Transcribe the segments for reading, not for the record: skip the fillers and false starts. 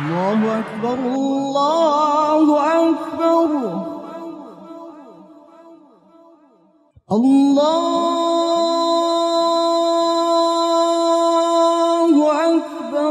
الله أكبر الله أكبر الله أكبر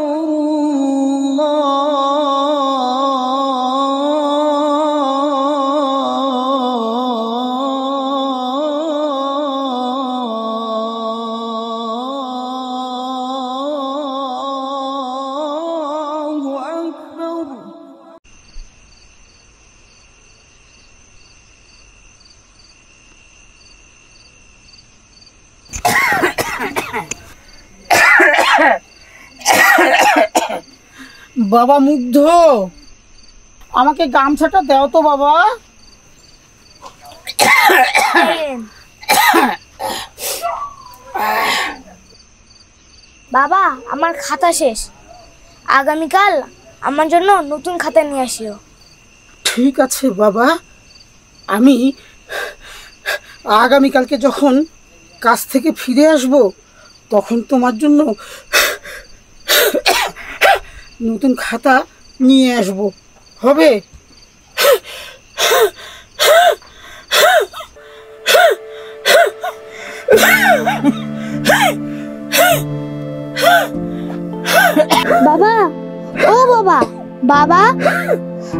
বাবা মুগ্ধ, আমাকে গামছাটা দাও তো বাবা। বাবা আমার খাতা শেষ, আগামীকাল আমার জন্য নতুন খাতা নিয়ে আসিও। ঠিক আছে বাবা, আমি আগামীকালকে যখন কাজ থেকে ফিরে আসব তখন তোমার জন্য নতুন খাতা নিয়ে আসব, হবে? বাবা, ও বাবা, বাবা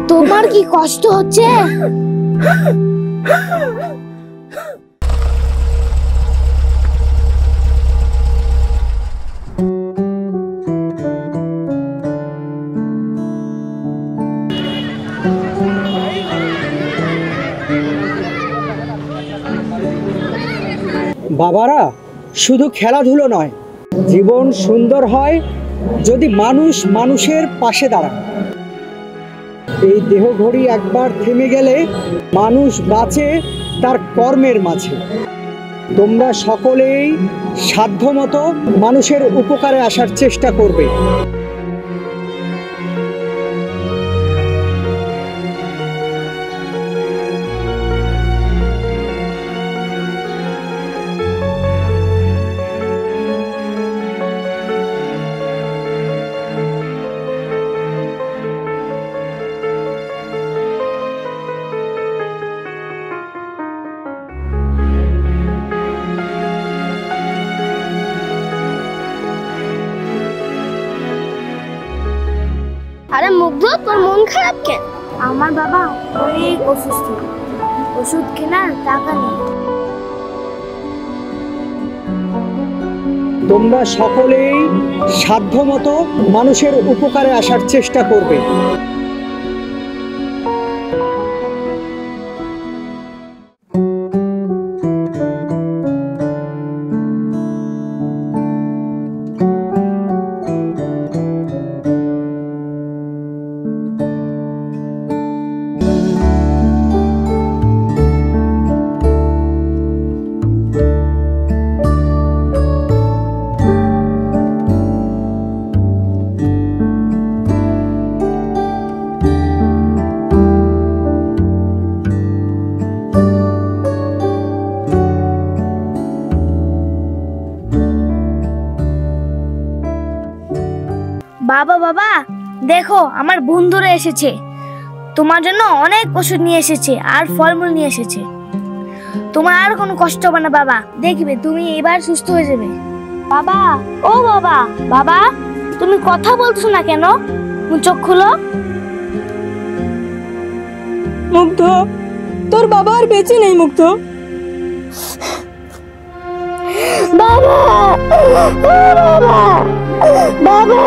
তোমার কি কষ্ট হচ্ছে? বাবারা, শুধু খেলাধুলো নয়, জীবন সুন্দর হয় যদি মানুষ মানুষের পাশে দাঁড়ায়। এই দেহঘড়ি একবার থেমে গেলে মানুষ বাঁচে তার কর্মের মাঝে। তোমরা সকলেই সাধ্যমতো মানুষের উপকারে আসার চেষ্টা করবে। আরে মুগ্ধ, তোর মন খারাপ কেন? আমার বাবা অনেক অসুস্থ, ওষুধ কেনার টাকা নেই। তোমরা সকলেই সাধ্যমতো মানুষের উপকারে আসার চেষ্টা করবে। বাবা বাবা দেখো, আমার বন্ধুরা এসেছে, তোমার জন্য অনেক ওষুধ নিয়ে এসেছে আর ফলমূল নিয়ে এসেছে। তোমার আর কোনো কষ্ট হবে না বাবা, দেখবে তুমি এবার সুস্থ হয়ে যাবে। বাবা, ও বাবা, বাবা তুমি কথা বলছো না কেন? চোখ খুলো। মুগ্ধ, তোর বাবা আর বেঁচে নেই। মুগ্ধ, বাবা, ও বাবা, বাবা।